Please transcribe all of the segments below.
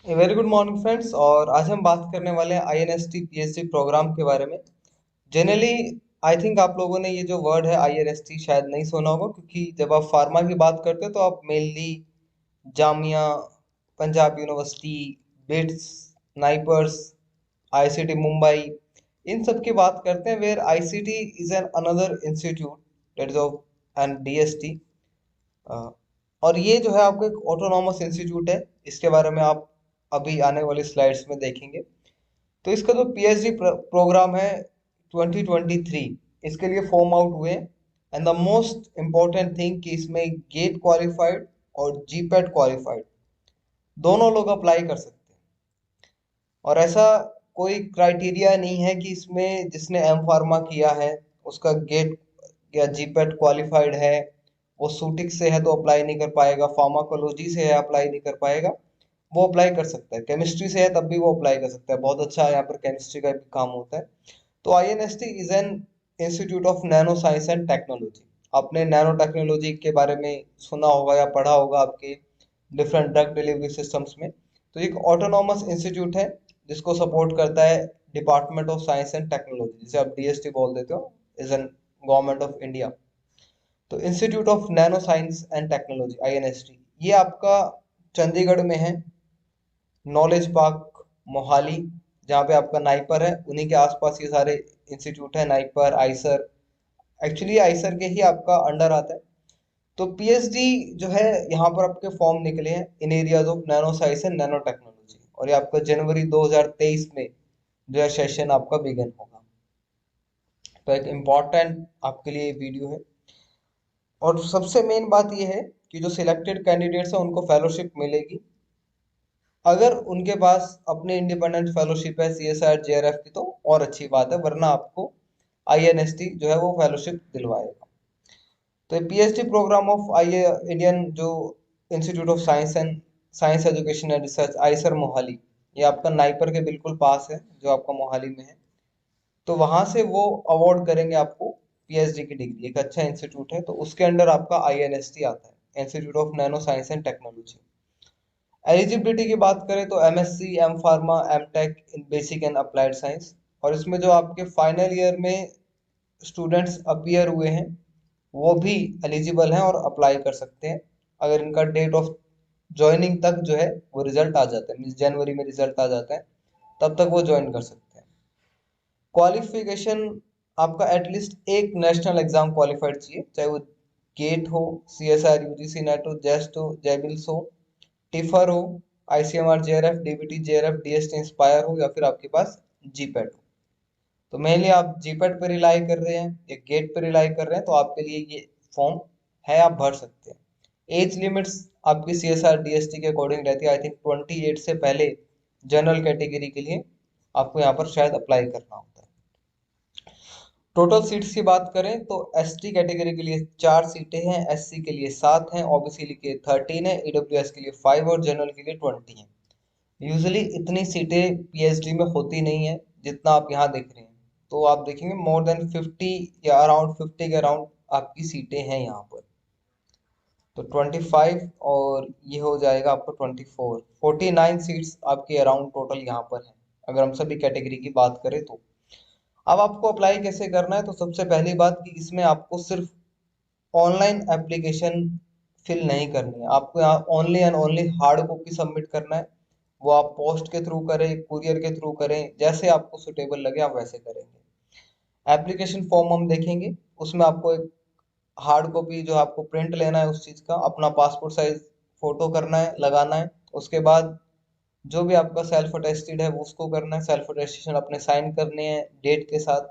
Very good morning friends. और आज हम बात करने वाले हैं आईएनएसटी पीएचडी प्रोग्राम के बारे में। जनरली आई थिंक आप लोगों ने ये जो वर्ड है आईएनएसटी शायद नहीं सुना होगा, क्योंकि जब आप फार्मा की बात करते हो तो आप mainly Jamia, Punjab university, BITS, NIPERs, ICT Mumbai, इन सब की बात करते हैं। Where ICT is an another institute that is of and DST. और ये जो है आपको एक ऑटोनॉमस इंस्टीट्यूट है। इसके बारे में आप अभी आने वाली स्लाइड्स में देखेंगे। तो इसका जो पीएचडी प्रोग्राम है 2023, इसके लिए फॉर्म आउट हुए। And the most important thing कि इसमें गेट क्वालिफाइड और जीपैट क्वालिफाइड दोनों लोग अप्लाई कर सकते हैं। और ऐसा कोई क्राइटेरिया नहीं है कि इसमें जिसने एम फार्मा किया है उसका गेट या जीपैट क्वालिफाइड है, वो सूटिक से है तो अप्लाई नहीं कर पाएगा, फार्माकोलॉजी से है अप्लाई नहीं कर पाएगा। वो अप्लाई कर सकता है, केमिस्ट्री से है तब भी वो अप्लाई कर सकता है। बहुत अच्छा यहाँ पर केमिस्ट्री का भी काम होता है। तो INST is an institute of nano science and technology. आपने नैनो टेक्नोलॉजी के बारे में सुना होगा या पढ़ा होगा आपके डिफरेंट ड्रग डिलीवरी सिस्टम्स में। तो एक ऑटोनॉमस इंस्टीट्यूट है जिसको सपोर्ट करता है department of science and technology, जिसे आप डीएसटी बोल देते हो, is an government of India. तो institute of nano science and technology INST, ये आपका चंडीगढ़ में है, नॉलेज पार्क मोहाली, जहाँ पे आपका नाइपर है, उन्हीं के आसपास ये सारे इंस्टीट्यूट है। नाइपर, आइसर, एक्चुअली आइसर के ही आपका अंडर आता है। तो पीएचडी जो है, यहाँ पर आपके फॉर्म निकले हैं in areas of nano science and nano technology, और ये आपका जनवरी 2023 में जो है सेशन आपका बिगन होगा। तो एक इम्पॉर्टेंट आपके लिए वीडियो है। और सबसे मेन बात यह है कि जो सिलेक्टेड कैंडिडेट्स हैं उनको फेलोशिप मिलेगी अगर उनके पास अपनी इंडिपेंडेंट फेलोशिप है सीएसआर जेआरएफ की, तो और अच्छी बात है, वरना आपको आईएनएसटी जो है वो फेलोशिप दिलवाएगा। तो PhD programme of I Indian जो institute of science and science education and research IISER Mohali, ये आपका नाइपर के बिल्कुल पास है, जो आपका मोहाली में है। तो वहां से वो अवार्ड करेंगे आपको पीएचडी की डिग्री। एक अच्छा इंस्टीट्यूट है, तो उसके अंडर आपका आईएनएसटी आता है, institute of nano science and technology. Eligibility की बात करें तो MSc, M pharma, M tech in basic and applied science. और इसमें जो आपके फाइनल ईयर में स्टूडेंट्स अपीयर हुए हैं वो भी एलिजिबल हैं और अप्लाई कर सकते हैं, अगर इनका डेट ऑफ ज्वाइनिंग तक जो है वो रिजल्ट आ जाता है, मीन्स जनवरी में रिजल्ट आ जाता है, तब तक वो ज्वाइन कर सकते हैं। क्वालिफिकेशन आपका एटलीस्ट एक नेशनल एग्जाम क्वालिफाइड चाहिए, चाहे वो गेट हो, सीएसआर, यूजीसी नेट हो, जेस्ट हो, जेबिल्स हो, टिफर हो, ICMR JRF, DBT JRF, DST inspire हो, या फिर आपके पास जीपेट हो। तो मेनली आप जीपेट पे रिलाई कर रहे हैं या गेट पे रिलाई कर रहे हैं, तो आपके लिए ये फॉर्म है, आप भर सकते हैं। एज लिमिट्स आपकी सीएसआर डीएसटी के अकॉर्डिंग रहती है। आई थिंक 28 से पहले जनरल कैटेगरी के लिए आपको यहाँ पर शायद अप्लाई करना होता है। टोटल सीट्स की बात करें तो एसटी कैटेगरी के लिए 4 सीटें हैं, एससी के लिए 7 हैं, ओबीसी के लिए 13 है, ईडब्ल्यूएस के लिए 5 और जनरल के लिए 20 है। यूजुअली इतनी सीटें पीएचडी में होती नहीं है जितना आप यहाँ देख रहे हैं। तो आप देखेंगे मोर देन 50 या अराउंड 50 के अराउंड आपकी सीटें हैं यहाँ पर। तो 25 और ये हो जाएगा आपको 24, 49 सीट्स आपके अराउंड टोटल यहाँ पर है, अगर हम सभी कैटेगरी की बात करें तो। अब आपको अप्लाई कैसे करना है, तो सबसे पहली बात कि इसमें आपको सिर्फ ऑनलाइन एप्लीकेशन फिल नहीं करनी है, आपको यहाँ only and only hard copy submit करना है। वो आप पोस्ट के थ्रू करें, कुरियर के थ्रू करें, जैसे आपको सुटेबल लगे आप वैसे करेंगे। एप्लीकेशन फॉर्म हम देखेंगे, उसमें आपको एक हार्ड कॉपी जो आपको प्रिंट लेना है उस चीज का, अपना पासपोर्ट साइज फोटो करना है, लगाना है। उसके बाद जो भी आपका सेल्फ अटेस्टेड है वो उसको करना है, सेल्फ अटेस्टेशन अपने साइन करने हैं डेट के साथ।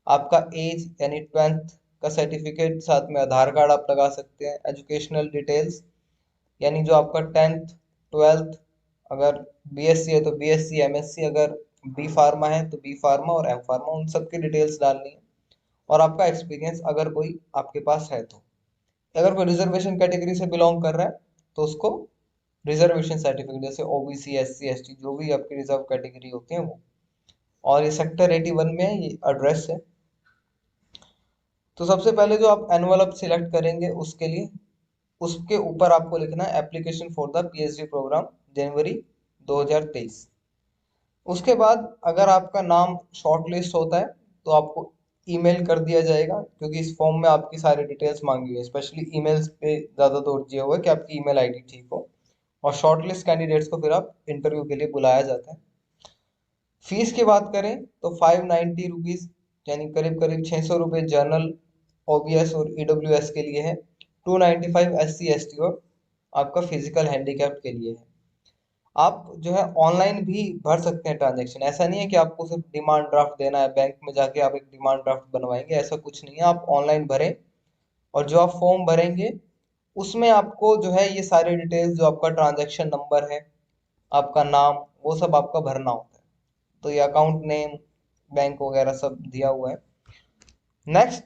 आपका एज यानी 12th का सर्टिफिकेट, साथ में आधार कार्ड आप लगा सकते हैं। एजुकेशनल डिटेल्स यानी जो आपका 10th 12th, अगर बीएससी है तो बीएससी, एमएससी अगर बी फार्मा है तो बी फार्मा और एम फार्मा, उन सब की डिटेल्स डालनी है। और आपका एक्सपीरियंस अगर कोई आपके पास है तो। अगर कोई रिजर्वेशन कैटेगरी से बिलोंग कर रहा है तो उसको रिजर्वेशन सर्टिफिकेट, जैसे ओबीसी, एससी, एसटी, जो भी आपकी रिजर्व कैटेगरी होती है वो। और ये सेक्टर 81 में है, ये एड्रेस है। तो सबसे पहले जो आप एनवलप सिलेक्ट करेंगे उसके लिए, उसके ऊपर आपको लिखना है application for the PhD programme January 2023। उसके बाद अगर आपका नाम शॉर्टलिस्ट होता है तो आपको ईमेल कर दिया जाएगा, क्योंकि इस फॉर्म में आपकी सारी डिटेल्स मांगी हुई है। स्पेशली ईमेल्स पे ज़्यादा तवज्जो दिया हुआ है कि आपकी ईमेल आईडी ठीक हो। और शॉर्टलिस्ट कैंडिडेट्स को फिर आप इंटरव्यू के लिए बुलाया जाता है। फीस की बात करें तो 590 रुपीज़, यानी करीब करीब 600 रुपये जनरल, ओबीएस और ईडब्ल्यूएस के लिए है। 295 एससी एसटी और आपका फिजिकल हैंडीकैप के लिए है। आप जो है ऑनलाइन भी भर सकते हैं ट्रांजेक्शन। ऐसा नहीं है कि आपको सिर्फ डिमांड ड्राफ्ट देना है, बैंक में जाके आप एक डिमांड ड्राफ्ट बनवाएंगे, ऐसा कुछ नहीं है। आप ऑनलाइन भरें और जो आप फॉर्म भरेंगे उसमें आपको जो है ये सारी डिटेल्स, जो आपका ट्रांजैक्शन नंबर है, आपका नाम, वो सब आपका भरना होता है। तो ये अकाउंट नेम, बैंक वगैरह सब दिया हुआ है। नेक्स्ट,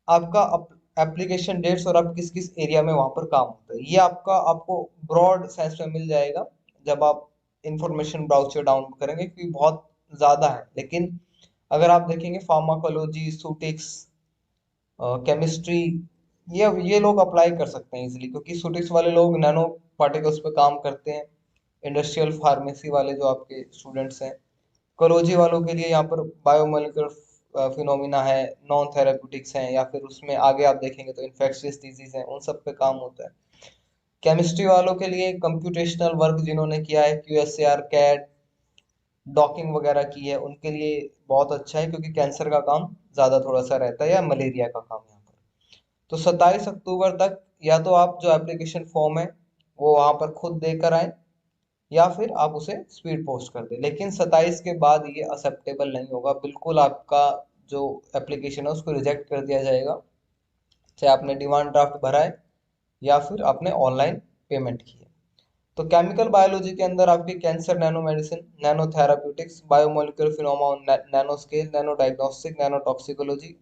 आपका एप्लीकेशन डेट्स और आप किस किस एरिया में वहां पर काम होता है, ये आपका आपको ब्रॉड सेंस में मिल जाएगा जब आप इंफॉर्मेशन ब्राउचर डाउन करेंगे, क्योंकि बहुत ज़्यादा है। लेकिन अगर आप देखेंगे फार्माकोलॉजी, सूटिक्स, केमिस्ट्री, ये लोग अप्लाई कर सकते हैं इजीली, क्योंकि सूटिक्स वाले लोग नैनो पार्टिकल्स पे काम करते हैं। इंडस्ट्रियल फार्मेसी वाले जो आपके स्टूडेंट्स हैं, कोलोजी वालों के लिए यहाँ पर बायोमोलिकुलर फिनोमिना है, नॉन थेराप्यूटिक्स हैं, या फिर उसमें आगे आप देखेंगे तो इन्फेक्शियस डिजीज है, उन सब पे काम होता है। केमिस्ट्री वालों के लिए कंप्यूटेशनल वर्क जिन्होंने किया है, क्यूएसएआर, कैड, डॉकिंग वगैरह की है, उनके लिए बहुत अच्छा है, क्योंकि कैंसर का काम ज़्यादा थोड़ा सा रहता है, या मलेरिया का काम यहाँ पर। तो 27 अक्टूबर तक या तो आप जो एप्लीकेशन फॉर्म है वो वहाँ पर खुद देकर आए, या फिर आप उसे स्पीड पोस्ट कर दें। लेकिन 27 के बाद ये एक्सेप्टेबल नहीं होगा बिल्कुल। आपका जो एप्लीकेशन है उसको रिजेक्ट कर दिया जाएगा, चाहे आपने डिमांड ड्राफ्ट भरा है या फिर आपने ऑनलाइन पेमेंट की है। तो केमिकल बायोलॉजी के अंदर आपकी cancer nano medicine, nano therapeutics, biomolecular फिनोमा, nano scale, nano diagnostic, nano toxicology,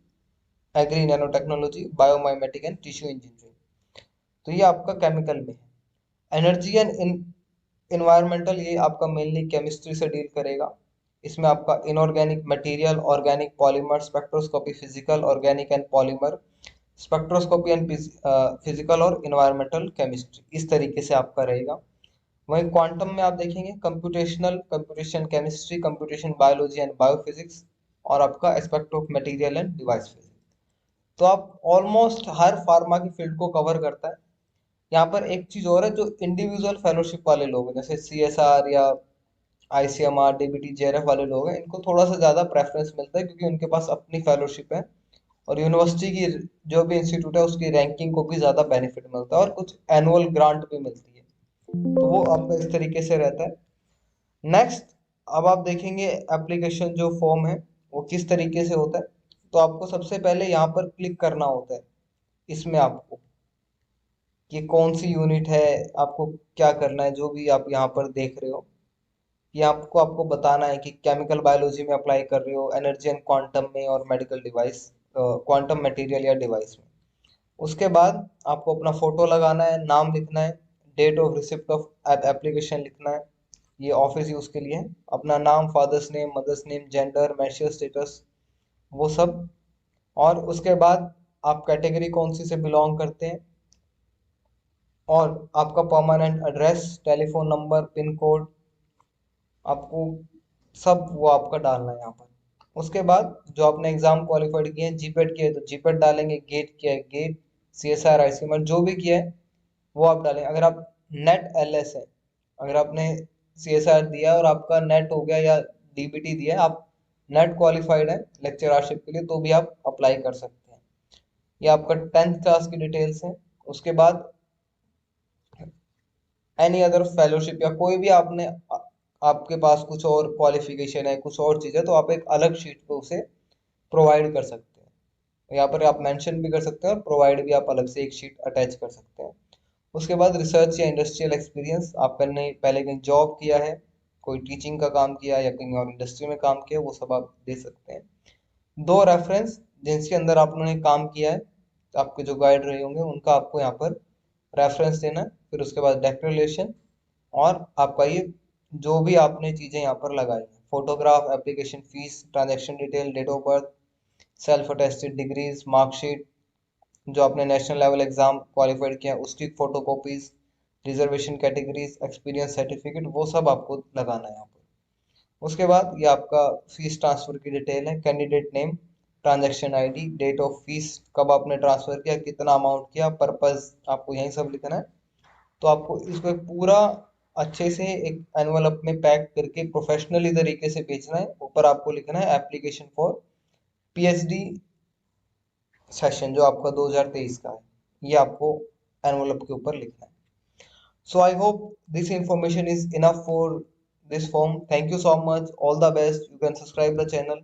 agri nano technology, biomimetic and tissue engineering. तो ये आपका केमिकल में है। एनर्जी एंड इन्वायरमेंटल, ये आपका मेनली केमिस्ट्री से डील करेगा। इसमें आपका inorganic material, organic polymer, spectroscopy, physical, organic and polymer, spectroscopy and physical और इन्वायरमेंटल केमिस्ट्री, इस तरीके से आपका रहेगा। वहीं क्वांटम में आप देखेंगे computational, computation chemistry, computation biology and biophysics, और आपका aspect of material and device physics. तो आप ऑलमोस्ट हर फार्मा की फील्ड को कवर करता है। यहाँ पर एक चीज और है, जो इंडिविजुअल फेलोशिप वाले लोग हैं, जैसे सीएसआर या आईसीएमआर, डीबीटी, जेआरएफ वाले लोग हैं, इनको थोड़ा सा ज्यादा प्रेफरेंस मिलता है, क्योंकि उनके पास अपनी फेलोशिप है और यूनिवर्सिटी की जो भी इंस्टीट्यूट है उसकी रैंकिंग को भी ज्यादा बेनिफिट मिलता है, और कुछ एनुअल ग्रांट भी मिलती है। तो वो आपका इस तरीके से रहता है। नेक्स्ट, अब आप देखेंगे एप्लीकेशन जो फॉर्म है वो किस तरीके से होता है। तो आपको सबसे पहले यहाँ पर क्लिक करना होता है, इसमें आपको कि कौन सी यूनिट है, आपको क्या करना है। जो भी आप यहाँ पर देख रहे हो, ये आपको आपको बताना है कि केमिकल बायोलॉजी में अप्लाई कर रहे हो, एनर्जी एंड क्वांटम में, और मेडिकल डिवाइस, क्वांटम मटेरियल या डिवाइस में। उसके बाद आपको अपना फोटो लगाना है, नाम लिखना है, date of receipt of application लिखना है, ये ऑफिस यूज के लिए है, अपना नाम, father's name, mother's name, gender, marital status, वो सब। और उसके बाद आप कैटेगरी कौन सी से बिलोंग करते हैं, और आपका permanent address, telephone number, pin code, आपको सब वो आपका डालना है यहाँ पर। उसके बाद जो आपने एग्जाम क्वालिफाइड किए हैं, जीपेट किया है तो जीपेट डालेंगे, गेट किया है गेट, सीएसआर, आईसीएमआर जो भी किया है वो आप डालें। अगर आप नेट एलएस है, अगर आपने सीएसआर दिया है और आपका नेट हो गया या डीबीटी दिया है, आप नेट क्वालिफाइड है लेक्चररशिप के लिए, तो भी आप अप्लाई कर सकते हैं। ये आपका 10th क्लास की डिटेल्स है। उसके बाद एनी अदर फेलोशिप या कोई भी आपने आपके पास कुछ और क्वालिफिकेशन है, कुछ और चीज़ है, तो आप एक अलग शीट पे उसे प्रोवाइड कर सकते हैं। यहाँ पर आप मेंशन भी कर सकते हैं और प्रोवाइड भी आप अलग से एक शीट अटैच कर सकते हैं। उसके बाद रिसर्च या इंडस्ट्रियल एक्सपीरियंस, आपने पहले कहीं जॉब किया है, कोई टीचिंग का काम किया या कहीं और इंडस्ट्री में काम किया, वो सब आप दे सकते हैं। 2 रेफरेंस जिनके अंदर आपने काम किया है, तो आपके जो गाइड रहे होंगे उनका आपको यहाँ पर रेफरेंस देना है। फिर उसके बाद डिक्लेरेशन, और आपका ये जो भी आपने चीज़ें यहाँ पर लगाई हैं, photograph, application fee, transaction detail, date of birth, self attested degrees, marksheet, जो आपने नेशनल लेवल एग्जाम क्वालिफाइड किया उसकी photo copies, reservation categories, experience certificate, वो सब आपको लगाना है यहाँ पर। उसके बाद ये आपका फीस ट्रांसफर की डिटेल है, candidate name, transaction ID, date of fee, कब आपने ट्रांसफर किया, कितना अमाउंट किया, पर्पस आपको यही सब लिखना है। तो आपको इसको एक पूरा अच्छे से एक एनवलप में पैक करके प्रोफेशनली तरीके से भेजना है। ऊपर आपको लिखना है एप्लीकेशन फॉर पीएचडी सेशन, जो आपका 2023 का है, ये आपको एनवलप के ऊपर लिखना है। So I hope this information is enough for this form. Thank you so much. All the best. You can subscribe the channel.